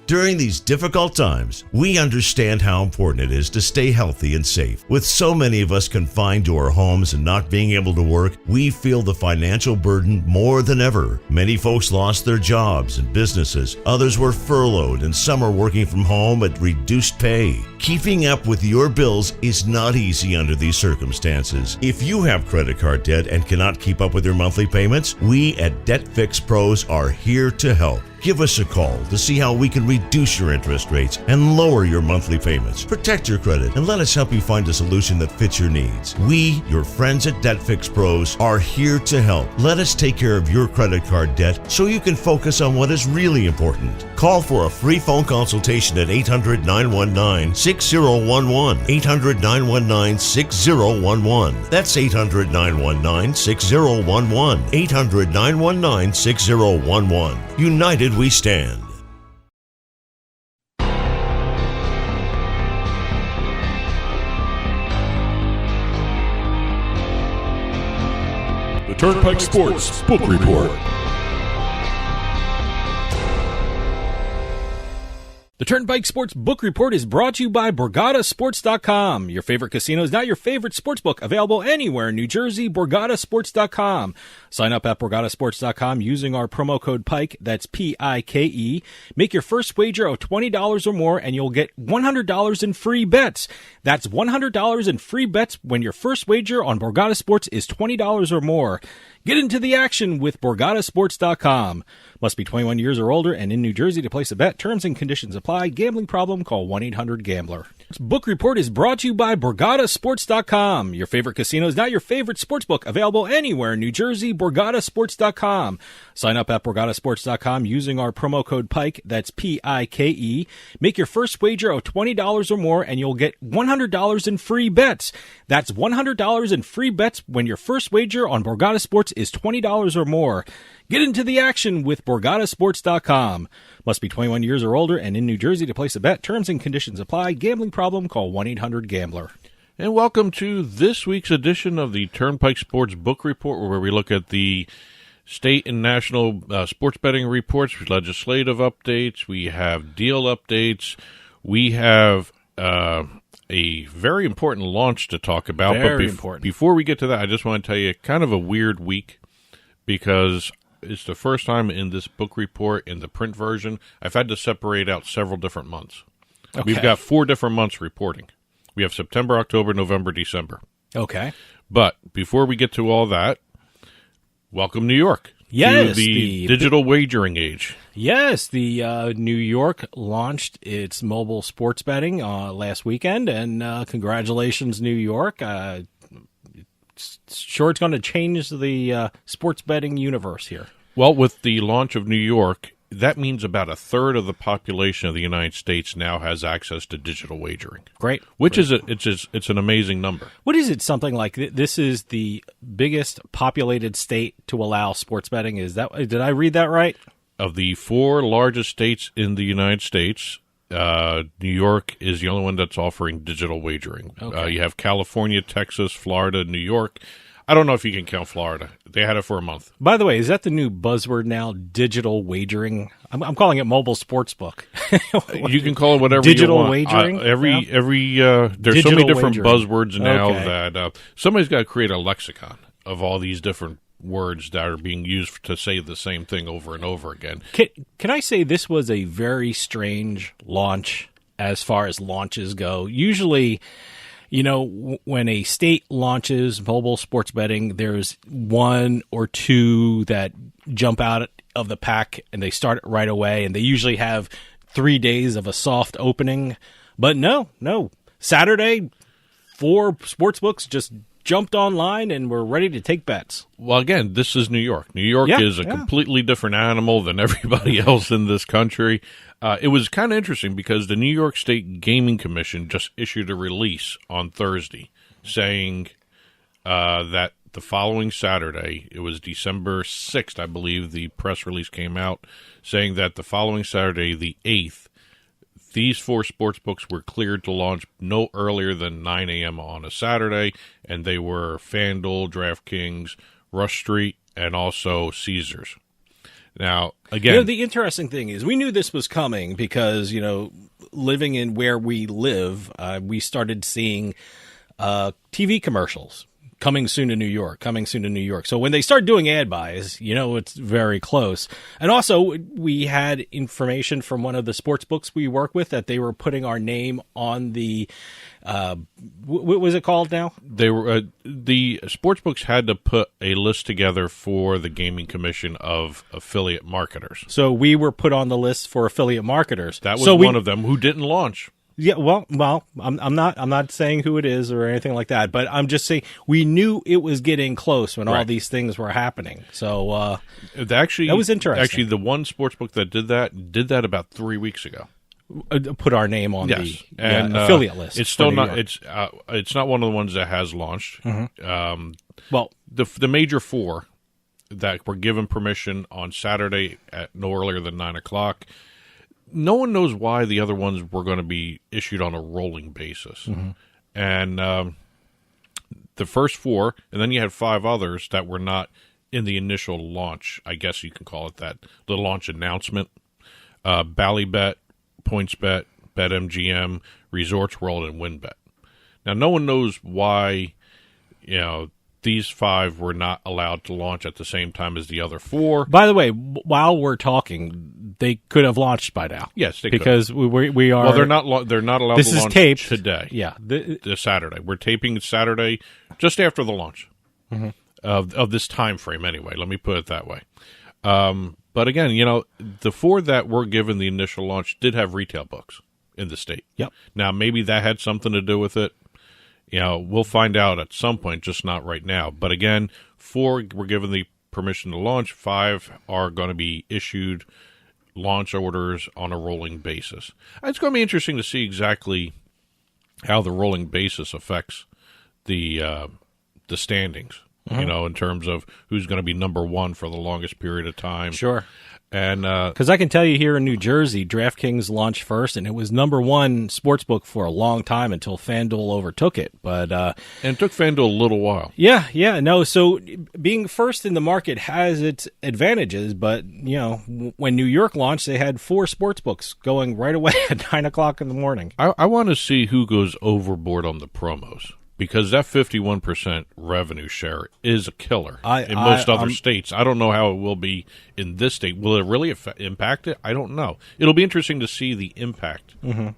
During these difficult times, we understand how important it is to stay healthy and safe. With so many of us confined to our homes and not being able to work, we feel the financial burden more than ever. Many folks lost their jobs and businesses. Others were furloughed, and some are working from home at reduced pay. Keeping up with your bills is not easy under these circumstances. If you have credit card debt and cannot keep up with your monthly payments, we at Debt Fix Pros are here to help. Give us a call to see how we can reduce your interest rates and lower your monthly payments. Protect your credit and let us help you find a solution that fits your needs. We, your friends at Debt Fix Pros, are here to help. Let us take care of your credit card debt so you can focus on what is really important. Call for a free phone consultation at 800-919-6011. 800-919-6011. That's 800-919-6011. 800-919-6011. United we stand. The Turnpike Sports Book Report. The Turnpike Sports Book Report is brought to you by BorgataSports.com. Your favorite casino is now your favorite sportsbook. Available anywhere in New Jersey, BorgataSports.com. Sign up at BorgataSports.com using our promo code PIKE, that's P-I-K-E. Make your first wager of $20 or more and you'll get $100 in free bets. That's $100 in free bets when your first wager on Borgata Sports is $20 or more. Get into the action with BorgataSports.com. Must be 21 years or older and in New Jersey to place a bet. Terms and conditions apply. Gambling problem? Call 1-800-GAMBLER. This book report is brought to you by BorgataSports.com. Your favorite casino is now your favorite sportsbook. Available anywhere in New Jersey, BorgataSports.com. Sign up at BorgataSports.com using our promo code PIKE, that's P-I-K-E. Make your first wager of $20 or more and you'll get $100 in free bets. That's $100 in free bets when your first wager on Borgata Sports is $20 or more. Get into the action with BorgataSports.com. Must be 21 years or older and in New Jersey to place a bet. Terms and conditions apply. Gambling problem? Call 1-800-GAMBLER. And welcome to this week's edition of the Turnpike Sports Book Report, where we look at the state and national sports betting reports, legislative updates, we have deal updates, we have a very important launch to talk about. Very important. Before we get to that, I just want to tell you kind of a weird week because it's the first time in this book report, in the print version, I've had to separate out several different months. Okay. We've got 4 different months reporting. We have September, October, November, December. Okay. But before we get to all that, welcome New York to the digital wagering age. Yes, the New York launched its mobile sports betting last weekend, and congratulations, New York. Sure, it's going to change the sports betting universe here. Well, with the launch of New York, that means about a third of the population of the United States now has access to digital wagering. Great. It's an amazing number. What is it? Something like this is the biggest populated state to allow sports betting. Did I read that right? Of the 4 largest states in the United States, New York is the only one that's offering digital wagering. Okay. You have California, Texas, Florida, New York. I don't know if you can count Florida. They had it for a month. By the way, is that the new buzzword now, digital wagering? I'm calling it mobile sportsbook. You can call it whatever digital you want. Wagering? There's Digital so many different wagering. buzzwords now Okay. that somebody's got to create a lexicon of all these different words that are being used to say the same thing over and over again. Can I say this was a very strange launch as far as launches go? Usually, you know, when a state launches mobile sports betting, there's 1 or 2 that jump out of the pack and they start it right away, and they usually have 3 days of a soft opening. But no. Saturday, 4 sportsbooks just jumped online and were ready to take bets. Well, again, this is New York. New York is a completely different animal than everybody else in this country. It was kind of interesting because the New York State Gaming Commission just issued a release on Thursday saying that the following Saturday, it was December 6th, I believe, the press release came out saying that the following Saturday, the 8th, these 4 sportsbooks were cleared to launch no earlier than 9 a.m. on a Saturday, and they were FanDuel, DraftKings, Rush Street, and also Caesars. Now, again, the interesting thing is we knew this was coming because, living in where we live, we started seeing TV commercials. Coming soon to New York, coming soon to New York. So when they start doing ad buys, it's very close. And also, we had information from one of the sports books we work with that they were putting our name on the, what was it called now? They were the sports books had to put a list together for the Gaming Commission of affiliate marketers. So we were put on the list for affiliate marketers. That was one of them who didn't launch. Yeah, well, I'm not saying who it is or anything like that, but I'm just saying we knew it was getting close when all these things were happening. So that was interesting. Actually, the one sportsbook that did that about 3 weeks ago. Put our name on the affiliate list. It's still not. It's not one of the ones that has launched. Mm-hmm. The major four that were given permission on Saturday at no earlier than 9:00. No one knows why the other ones were going to be issued on a rolling basis. Mm-hmm. And the first four, and then you had 5 others that were not in the initial launch, I guess you can call it that, the launch announcement. Ballybet, PointsBet, BetMGM, Resorts World, and WinBet. Now, no one knows why, these 5 were not allowed to launch at the same time as the other 4. By the way, while we're talking, they could have launched by now. Yes, they because could. we are. Well, they're not allowed to launch taped today. Yeah, this Saturday. We're taping Saturday just after the launch of this time frame. Anyway, let me put it that way. But again, the 4 that were given the initial launch did have retail books in the state. Yep. Now, maybe that had something to do with it. We'll find out at some point, just not right now. But again, 4 were given the permission to launch. 5 are going to be issued launch orders on a rolling basis. It's going to be interesting to see exactly how the rolling basis affects the standings. In terms of who's going to be number 1 for the longest period of time. Sure. And because I can tell you here in New Jersey, DraftKings launched first, and it was number 1 sportsbook for a long time until FanDuel overtook it. But and it took FanDuel a little while. Yeah, no. So being first in the market has its advantages, but when New York launched, they had 4 sportsbooks going right away at 9:00 in the morning. I want to see who goes overboard on the promos. Because that 51% revenue share is a killer in most other states. I don't know how it will be in this state. Will it really impact it? I don't know. It'll be interesting to see the impact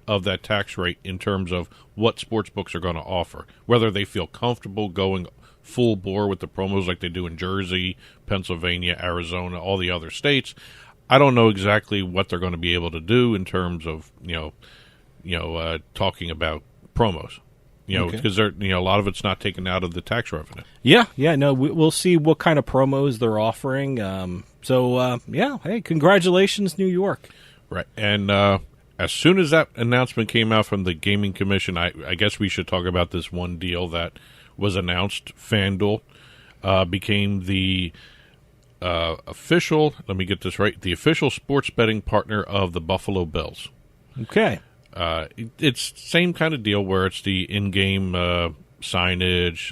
of that tax rate in terms of what sports books are going to offer, whether they feel comfortable going full bore with the promos like they do in Jersey, Pennsylvania, Arizona, all the other states. I don't know exactly what they're going to be able to do in terms of talking about promos. Because a lot of it's not taken out of the tax revenue. Yeah, no, we'll see what kind of promos they're offering. Hey, congratulations, New York. Right, and as soon as that announcement came out from the Gaming Commission, I guess we should talk about this one deal that was announced. FanDuel became the official, let me get this right, the official sports betting partner of the Buffalo Bills. Okay. It's same kind of deal where it's the in-game signage,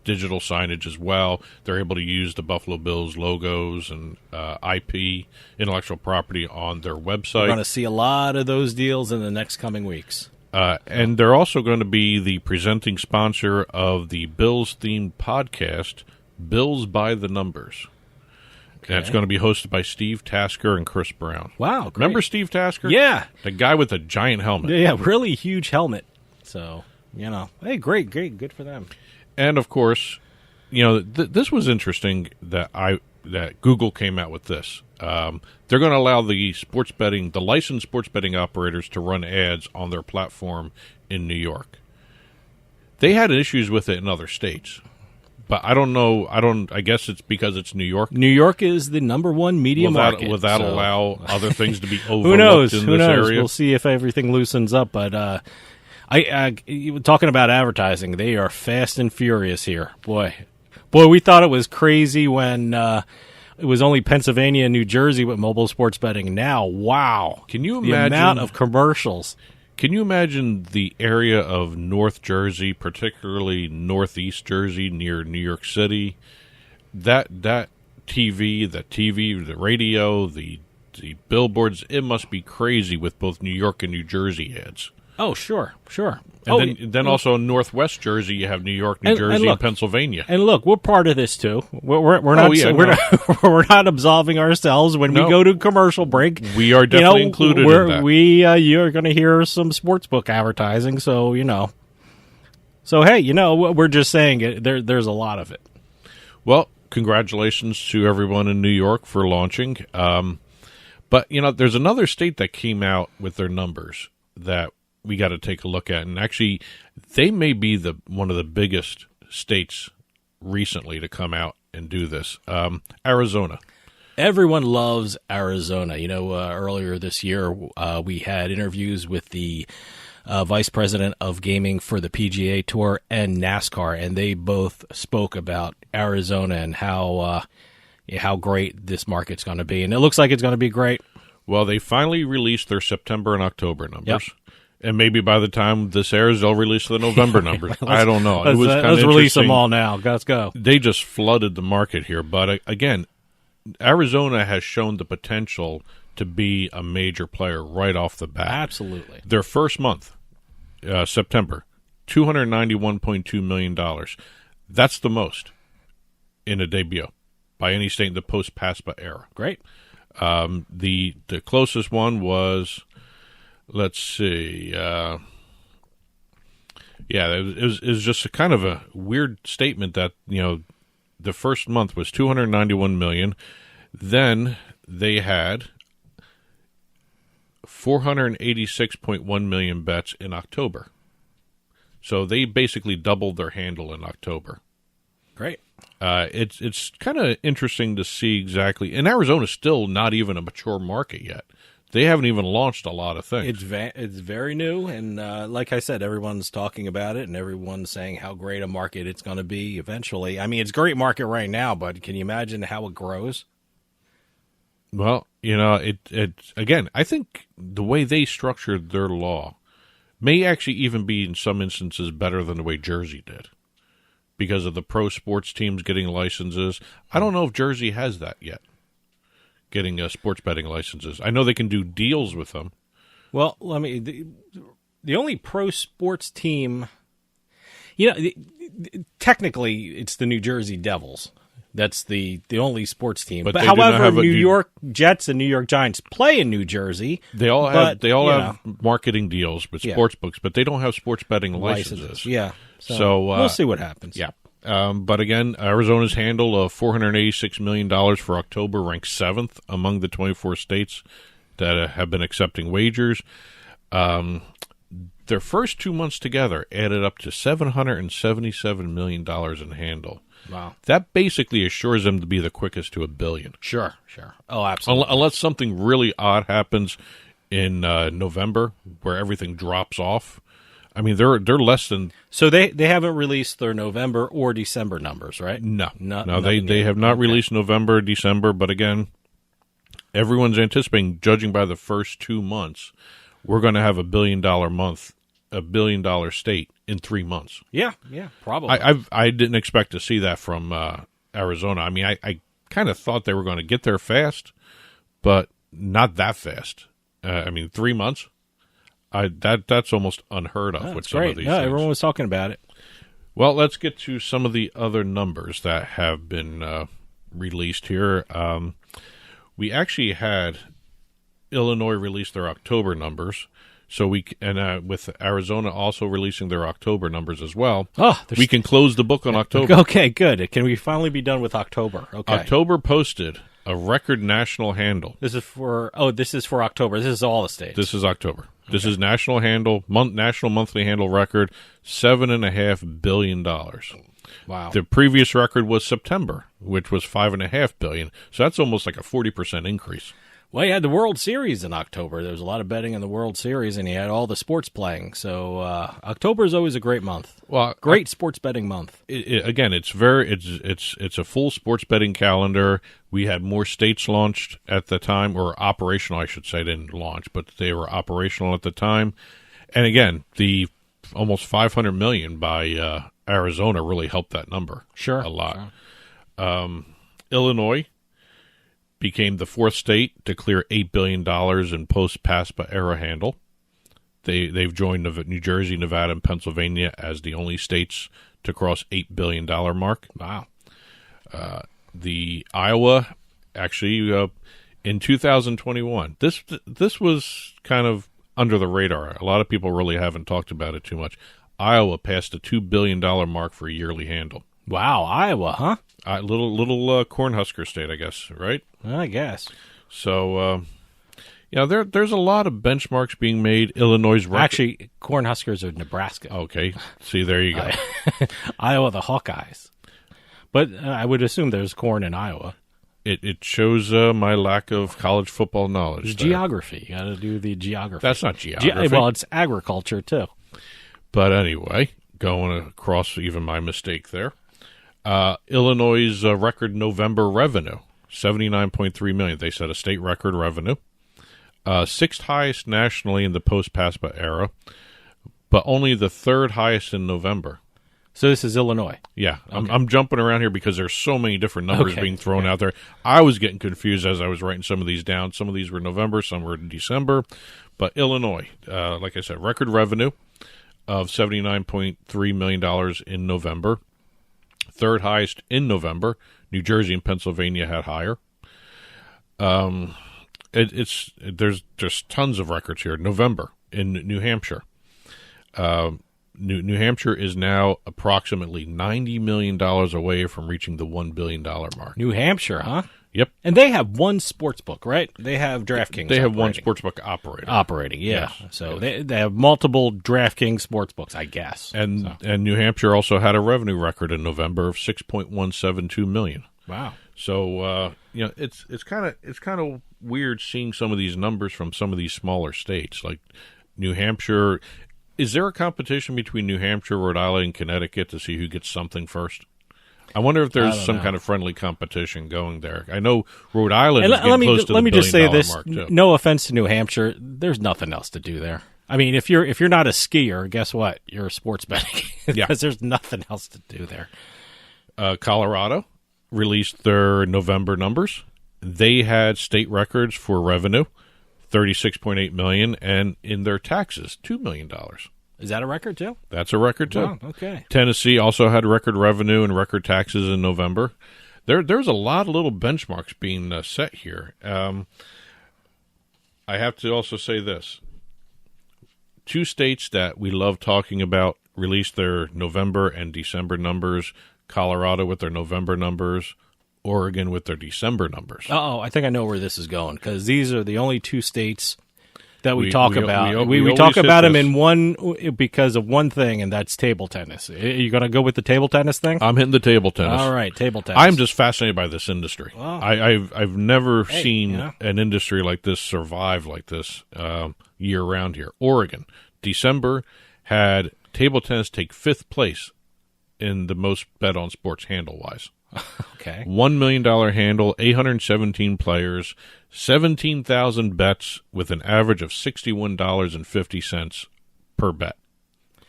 digital signage as well. They're able to use the Buffalo Bills logos and IP, intellectual property, on their website. We're going to see a lot of those deals in the next coming weeks. And they're also going to be the presenting sponsor of the Bills-themed podcast, Bills by the Numbers. Okay. And it's going to be hosted by Steve Tasker and Chris Brown. Wow, great. Remember Steve Tasker? Yeah. The guy with the giant helmet. Yeah, really huge helmet. So, hey, great, good for them. And, of course, this was interesting that Google came out with this. They're going to allow the licensed sports betting operators to run ads on their platform in New York. They had issues with it in other states. But I don't know. I guess it's because it's New York. New York is the number 1 media market. Will that allow other things to be overlooked in this area? We'll see if everything loosens up. But talking about advertising, they are fast and furious here. Boy, we thought it was crazy when it was only Pennsylvania and New Jersey with mobile sports betting. Now, wow! Can you imagine the amount of commercials? Can you imagine the area of North Jersey, particularly Northeast Jersey near New York City? That the radio, the billboards. It must be crazy with both New York and New Jersey ads. Oh, sure. And then also in Northwest Jersey, you have New York, New Jersey, and Pennsylvania. And look, we're part of this too. We're not absolving ourselves when we go to commercial break. We are definitely included in that. You're going to hear some sportsbook advertising, so So hey, we're just saying it. There's a lot of it. Well, congratulations to everyone in New York for launching. But there's another state that came out with their numbers that we got to take a look at, and actually, they may be one of the biggest states recently to come out and do this. Arizona. Everyone loves Arizona. Earlier this year, we had interviews with the vice president of gaming for the PGA Tour and NASCAR, and they both spoke about Arizona and how great this market's going to be. And it looks like it's going to be great. Well, they finally released their September and October numbers. Yep. And maybe by the time this airs, they'll release the November numbers. I don't know. It was let's release them all now. Let's go. They just flooded the market here. But again, Arizona has shown the potential to be a major player right off the bat. Absolutely. Their first month, September, $291.2 million. That's the most in a debut by any state in the post-PASPA era. Great. The closest one was... Let's see. It was just a kind of a weird statement that the first month was $291 million. Then they had 486.1 million bets in October. So they basically doubled their handle in October. Great. It's kind of interesting to see exactly. And Arizona's still not even a mature market yet. They haven't even launched a lot of things. It's very new, and like I said, everyone's talking about it, and everyone's saying how great a market it's going to be eventually. I mean, it's a great market right now, but can you imagine how it grows? Well, again, I think the way they structured their law may actually even be in some instances better than the way Jersey did because of the pro sports teams getting licenses. I don't know if Jersey has that yet. Getting sports betting licenses. I know they can do deals with them. Well, the only pro sports team, technically it's the New Jersey Devils. That's the only sports team. But however, New York Jets and New York Giants play in New Jersey. They all have marketing deals with sports books, but they don't have sports betting licenses. Yeah. So we'll see what happens. Yeah. But again, Arizona's handle of $486 million for October ranks 7th among the 24 states that have been accepting wagers. Their first 2 months together added up to $777 million in handle. Wow. That basically assures them to be the quickest to $1 billion. Sure. Oh, absolutely. Unless something really odd happens in November where everything drops off. I mean, they're less than... So they haven't released their November or December numbers, right? No, they have not released November, December, but again, everyone's anticipating, judging by the first 2 months, we're going to have $1 billion month, $1 billion state in 3 months. Yeah, probably. I didn't expect to see that from Arizona. I mean, I kind of thought they were going to get there fast, but not that fast. 3 months? That's almost unheard of with some of these things. Everyone was talking about it. Well, let's get to some of the other numbers that have been released here. We actually had Illinois release their October numbers, so with Arizona also releasing their October numbers as well. We can close the book on October. Okay, good. Can we finally be done with October? Okay. October posted a record national handle. This is for October. This is all the states. This is October. This is national handle, national monthly handle record, $7.5 billion. Wow. The previous record was September, which was $5.5 billion. So that's almost like a 40% increase. Well, you had the World Series in October. There was a lot of betting in the World Series, and you had all the sports playing. So October is always a great month. Well, great sports betting month. Again, it's a full sports betting calendar. We had more states launched at the time, or operational, I should say. They didn't launch, but they were operational at the time. And again, the almost $500 million by Arizona really helped that number. Sure, a lot. Sure. Illinois became the fourth state to clear $8 billion in post-PASPA era handle. They've joined New Jersey, Nevada, and Pennsylvania as the only states to cross $8 billion mark. Wow. The Iowa, actually, in 2021, this was kind of under the radar. A lot of people really haven't talked about it too much. Iowa passed the $2 billion mark for a yearly handle. Wow, Iowa, huh? Little Cornhusker state, I guess, right? I guess. So, there's a lot of benchmarks being made. Illinois' record. Actually, Cornhuskers are Nebraska. Okay, see, there you go. Iowa, the Hawkeyes. But I would assume there's corn in Iowa. It shows my lack of college football knowledge. It's geography. You got to do the geography. That's not geography. Well, it's agriculture, too. But anyway, going across even my mistake there. Illinois' record November revenue, $79.3 million. They set a state record revenue. Sixth highest nationally in the post-PASPA era, but only the third highest in November. So this is Illinois. Yeah, okay. I'm jumping around here because there's so many different numbers being thrown out there. I was getting confused as I was writing some of these down. Some of these were November, some were in December. But Illinois, like I said, record revenue of $79.3 million in November. Third highest in November. New Jersey and Pennsylvania had higher. There's just tons of records here. November in New Hampshire. New Hampshire is now approximately $90 million away from reaching the $1 billion mark. New Hampshire, huh? Yep. And they have one sports book, right? They have DraftKings. They have one sports book operating. Yeah. Yes. So they have multiple DraftKings sports books, I guess. And New Hampshire also had a revenue record in November of $6.172 million. Wow. So it's kind of weird seeing some of these numbers from some of these smaller states like New Hampshire. Is there a competition between New Hampshire, Rhode Island, and Connecticut to see who gets something first? I wonder if there's some kind of friendly competition going there. I know Rhode Island is getting close to the $1 billion mark. Let me just say this: no offense to New Hampshire, there's nothing else to do there. I mean, if you're not a skier, guess what? You're a sports betting because there's nothing else to do there. Colorado released their November numbers. They had state records for revenue. $36.8 million, and in their taxes, $2 million. Is that a record, too? That's a record, too. Wow, okay. Tennessee also had record revenue and record taxes in November. There's a lot of little benchmarks being set here. I have to also say this. Two states that we love talking about released their November and December numbers. Colorado with their November numbers. Oregon with their December numbers. Oh, I think I know where this is going because these are the only two states that we talk about. We talk about them in one because of one thing, and that's table tennis. Are you going to go with the table tennis thing? I'm hitting the table tennis. All right, table tennis. I'm just fascinated by this industry. Wow. I've never seen an industry like this survive like this year round here. Oregon, December had table tennis take fifth place in the most bet on sports handle wise. Okay. $1 million handle, 817 players, 17,000 bets with an average of $61.50 per bet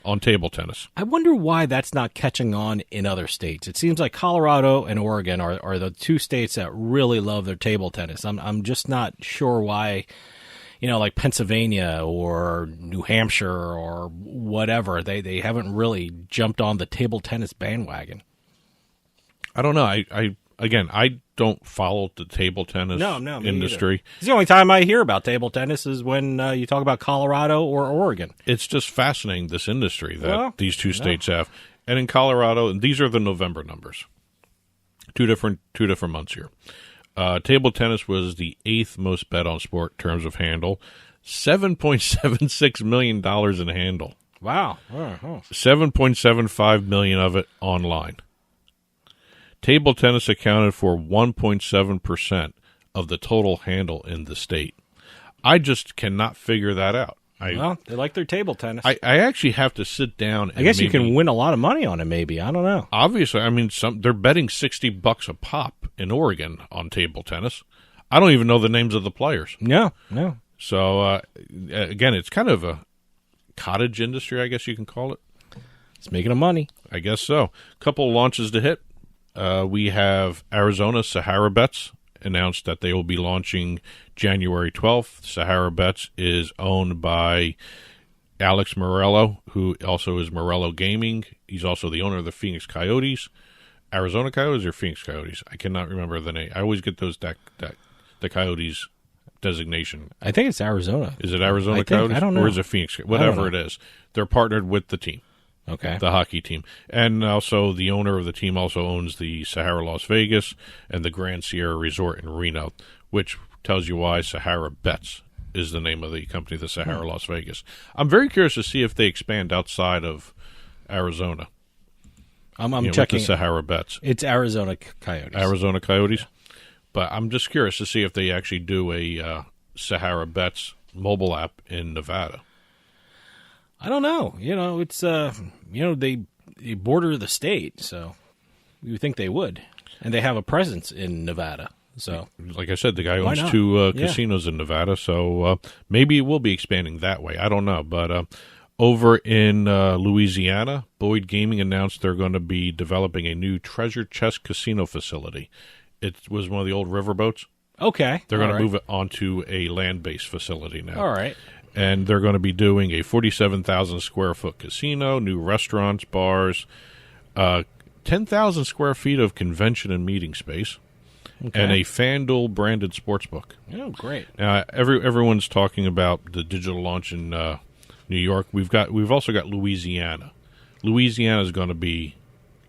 on table tennis. I wonder why that's not catching on in other states. It seems like Colorado and Oregon are the two states that really love their table tennis. I'm just not sure why, like Pennsylvania or New Hampshire or whatever, they haven't really jumped on the table tennis bandwagon. I don't know. I don't follow the table tennis industry. Either. It's the only time I hear about table tennis is when you talk about Colorado or Oregon. It's just fascinating, this industry that these two states have. And in Colorado, and these are the November numbers. Two different months here. Table tennis was the 8th most bet on sport in terms of handle. $7.76 million in handle. Wow. $7.75 million of it online. Table tennis accounted for 1.7% of the total handle in the state. I just cannot figure that out. Well, they like their table tennis. I actually have to sit down. And I guess you can win a lot of money on it. Maybe, I don't know. Obviously, I mean, they're betting $60 a pop in Oregon on table tennis. I don't even know the names of the players. No. So again, it's kind of a cottage industry, I guess you can call it. It's making them money. I guess so. A couple of launches to hit. We have Arizona Sahara bets announced that they will be launching January 12th. Sahara Bets is owned by Alex Morello, who also is Morello Gaming. He's also the owner of the Phoenix Coyotes. Arizona Coyotes or Phoenix Coyotes? I cannot remember the name. I always get those the Coyotes designation. I think it's Arizona. Is it Arizona Coyotes? I don't know. Or is it Phoenix? Whatever it is. They're partnered with the team. Okay. The hockey team. And also the owner of the team also owns the Sahara Las Vegas and the Grand Sierra Resort in Reno, which tells you why Sahara Bets is the name of the company, the Sahara Las Vegas. I'm very curious to see if they expand outside of Arizona. I'm checking. With the Sahara Bets. It's Arizona Coyotes. Arizona Coyotes. Yeah. But I'm just curious to see if they actually do a Sahara Bets mobile app in Nevada. I don't know. It's they border the state, so you would think they would, and they have a presence in Nevada. So, like I said, the guy owns two casinos in Nevada, so maybe it will be expanding that way. I don't know, but over in Louisiana, Boyd Gaming announced they're going to be developing a new treasure chest casino facility. It was one of the old riverboats. Okay, they're going to move it onto a land-based facility now. All right. And they're going to be doing a 47,000 square foot casino, new restaurants, bars, 10,000 square feet of convention and meeting space, and a FanDuel branded sportsbook. Oh, great! Now everyone's talking about the digital launch in New York. We've also got Louisiana. Louisiana is going to be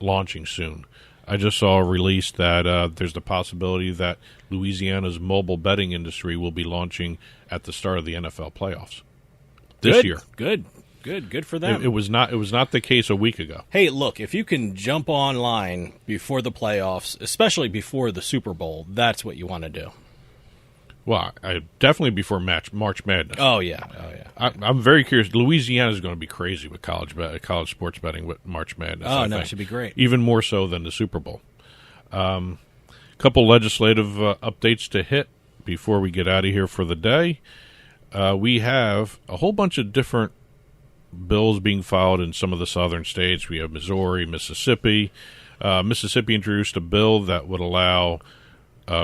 launching soon. I just saw a release that there's the possibility that Louisiana's mobile betting industry will be launching at the start of the NFL playoffs this year. Good for them. It was not the case a week ago. Hey, look, if you can jump online before the playoffs, especially before the Super Bowl, that's what you want to do. Well, definitely before March Madness. Oh yeah. I'm very curious. Louisiana is going to be crazy with college sports betting with March Madness. Oh no, it should be great. Even more so than the Super Bowl. Couple legislative updates to hit before we get out of here for the day. We have a whole bunch of different bills being filed in some of the southern states. We have Missouri, Mississippi. Mississippi introduced a bill that would allow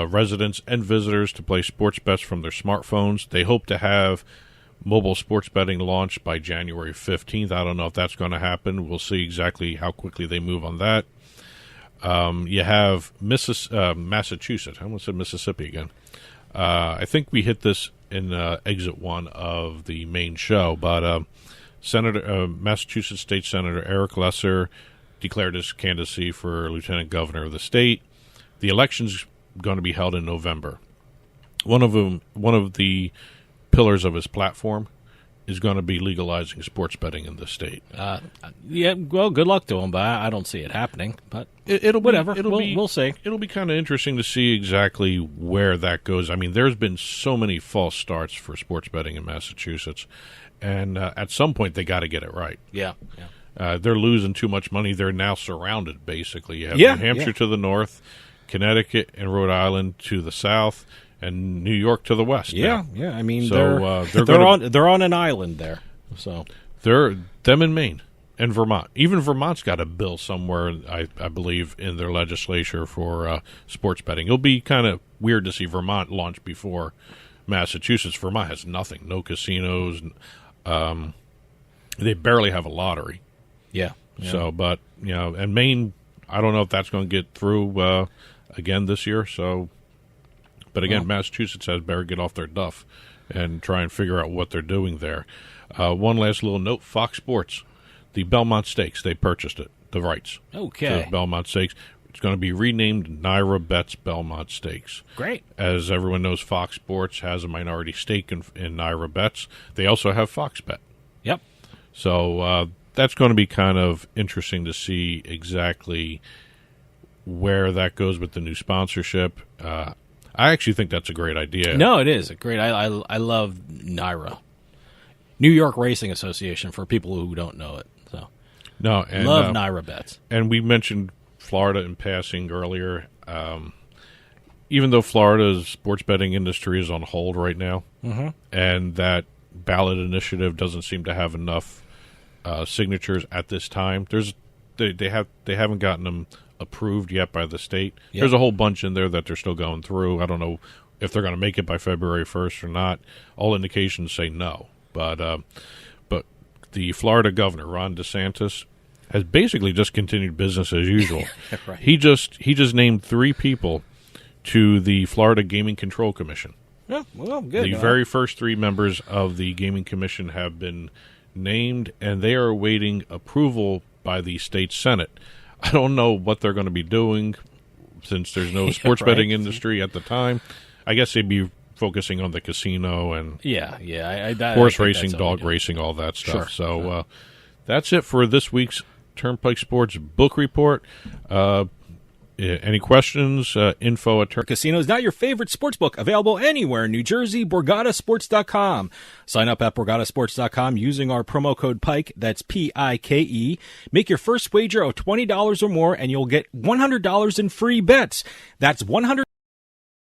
residents and visitors to play sports bets from their smartphones. They hope to have mobile sports betting launched by January 15th. I don't know if that's going to happen. We'll see exactly how quickly they move on that. You have Massachusetts. I almost said Mississippi again. I think we hit this in exit one of the main show, but Massachusetts State Senator Eric Lesser declared his candidacy for lieutenant governor of the state. The election's going to be held in November. One of the pillars of his platform is going to be legalizing sports betting in the state. Well, good luck to him, but I don't see it happening. But we'll see. It'll be kind of interesting to see exactly where that goes. I mean, there's been so many false starts for sports betting in Massachusetts, and at some point they got to get it right. Yeah. They're losing too much money. They're now surrounded, basically. You have New Hampshire to the north, Connecticut and Rhode Island to the south, and New York to the west. Yeah. I mean, they're on an island there. So they're them in Maine and Vermont. Even Vermont's got a bill somewhere, I believe, in their legislature for sports betting. It'll be kind of weird to see Vermont launch before Massachusetts. Vermont has nothing, no casinos. They barely have a lottery. Yeah. So, but and Maine, I don't know if that's going to get through again this year. So. But again, Massachusetts has better get off their duff and try and figure out what they're doing there. One last little note, Fox Sports, the Belmont Stakes, they purchased it, the rights. Okay. To Belmont Stakes. It's going to be renamed Naira Bets Belmont Stakes. Great. As everyone knows, Fox Sports has a minority stake in Naira Bets. They also have Fox Bet. Yep. So that's going to be kind of interesting to see exactly where that goes with the new sponsorship. I actually think that's a great idea. No, it is a great. I love NYRA, New York Racing Association, for people who don't know it. So love NYRA bets. And we mentioned Florida in passing earlier. Even though Florida's sports betting industry is on hold right now, and that ballot initiative doesn't seem to have enough signatures at this time, they haven't gotten them approved yet by the state. Yep. There's a whole bunch in there that they're still going through. I don't know if they're going to make it by February 1st or not. All indications say no. But the Florida governor, Ron DeSantis, has basically just continued business as usual. Right. He just named 3 people to the Florida Gaming Control Commission. Yeah, well, good. The very first 3 members of the Gaming Commission have been named, and they are awaiting approval by the state Senate. I don't know what they're going to be doing since there's no sports betting industry at the time. I guess they'd be focusing on the casino and horse racing, dog racing, all that stuff. Sure. So that's it for this week's Turnpike Sports Book Report. Any questions? Info at Casino is not your favorite sports book. Available anywhere in New Jersey. BorgataSports.com. Sign up at BorgataSports.com using our promo code PIKE. That's PIKE. Make your first wager of $20 or more, and you'll get $100 in free bets. That's $100